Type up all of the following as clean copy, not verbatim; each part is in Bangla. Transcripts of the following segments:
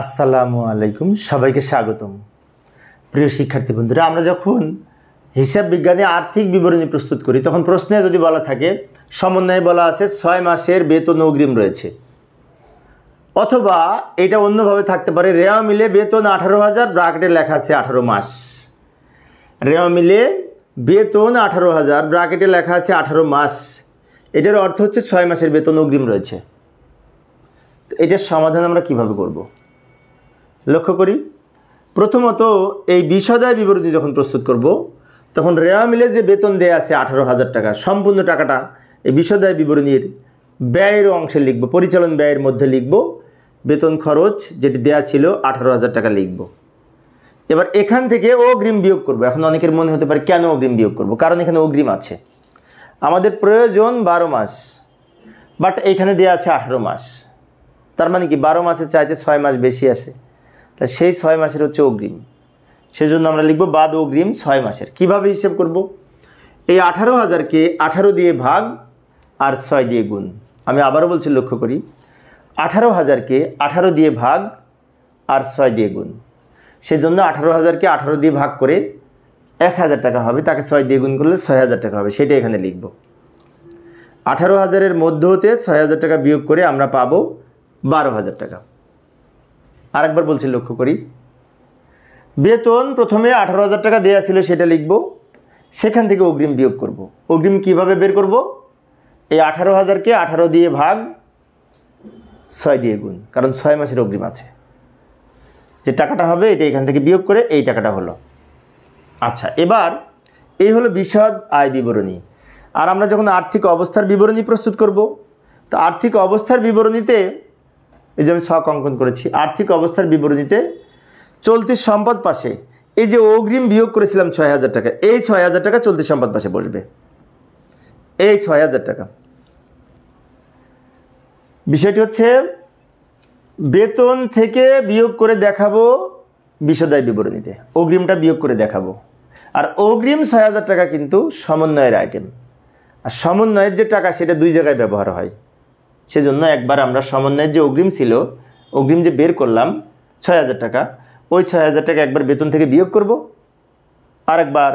আসসালামু আলাইকুম, সবাইকে স্বাগতম। প্রিয় শিক্ষার্থী বন্ধুরা, আমরা যখন হিসাব বিজ্ঞানে আর্থিক বিবরণী প্রস্তুত করি তখন প্রশ্নে যদি বলা থাকে সমন্বয়ে বলা আছে 6 মাসের বেতন অগ্রিম রয়েছে, অথবা এটা অন্যভাবে থাকতে পারে রেওয়া মিলে বেতন 18,000 ব্র্যাকেটে লেখা আছে 18 মাস। রেওয়া মিলে বেতন 18,000 ব্র্যাকেটে লেখা আছে 18 মাস। এটার অর্থ হচ্ছে 6 মাসের বেতন অগ্রিম রয়েছে। তো এটার সমাধান আমরা কিভাবে করব? লক্ষ্য করি, প্রথমত এই বিষয়দায় বিবরণী যখন প্রস্তুত করব তখন রেওয়া মিলে যে বেতন দেয়া আছে 18,000 টাকা, সম্পূর্ণ টাকাটা এই বিষয়দায় বিবরণীর ব্যয়ের অংশে লিখব, পরিচালন ব্যয়ের মধ্যে লিখব। বেতন খরচ যেটি দেয়া ছিল 18,000 টাকা লিখব। এবার এখান থেকে অগ্রিম বিয়োগ করব। এখন অনেকের মনে হতে পারে কেন অগ্রিম বিয়োগ করব? কারণ এখানে অগ্রিম আছে, আমাদের প্রয়োজন 12 মাস, বাট এখানে দেয়া আছে 18 মাস। তার মানে কি 12 মাসের চাইতে 6 মাস বেশি আছে, তাই সেই 6 মাসের হচ্ছে অগ্রিম। সেজন্য আমরা লিখব বাদ অগ্রিম 6 মাসের। কিভাবে হিসেব করব? এই 18,000কে 18 দিয়ে ভাগ আর 6 দিয়ে গুণ। আমি আবারও বলছি, লক্ষ্য করি, 18,000কে 18 দিয়ে ভাগ আর 6 দিয়ে গুণ। সেজন্য 18,000কে 18 দিয়ে ভাগ করে 1,000 টাকা হবে, তাকে 6 দিয়ে গুণ করলে 6,000 টাকা হবে, সেটা এখানে লিখব। 18,000-এর মধ্য হতে 6,000 টাকা বিয়োগ করে আমরা পাবো 12,000 টাকা। আরেকবার বলছি, লক্ষ্য করি, বেতন প্রথমে 18,000 টাকা দেওয়া ছিল সেটা লিখব, সেখান থেকে অগ্রিম বিয়োগ করব। অগ্রিম কিভাবে বের করব? এই 18,000কে 18 দিয়ে ভাগ 6 দিয়ে গুণ, কারণ 6 মাসের অগ্রিম আছে। যে টাকাটা হবে এটা এখান থেকে বিয়োগ করে এই টাকাটা হলো। আচ্ছা, এবার এই হলো বিশদ আয় বিবরণী। আর আমরা যখন আর্থিক অবস্থার বিবরণী প্রস্তুত করব, তো আর্থিক অবস্থার বিবরণীতে এই যে আমি ছক অঙ্কন করেছি, আর্থিক অবস্থার বিবরণীতে চলতি সম্পদ পাশে এই যে অগ্রিম বিয়োগ করেছিলাম 6,000 টাকা, এই 6,000 টাকা চলতি সম্পদ পাশে বসবে। এই 6,000 টাকা বিষয়টি হচ্ছে বেতন থেকে বিয়োগ করে দেখাবো বিশদায় বিবরণীতে, অগ্রিমটা বিয়োগ করে দেখাবো। আর অগ্রিম 6,000 টাকা কিন্তু সমন্বয়ের আইটেম, আর সমন্বয়ের যে টাকা সেটা দুই জায়গায় ব্যবহার হয়। সেজন্য একবার আমরা সমন্বয়ের যে অগ্রিম ছিল, অগ্রিম যে বের করলাম 6,000 টাকা, ওই 6,000 টাকা একবার বেতন থেকে বিয়োগ করব, আর একবার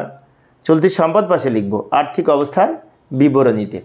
চলতি সম্পদ পাশে লিখব আর্থিক অবস্থার বিবরণীতে।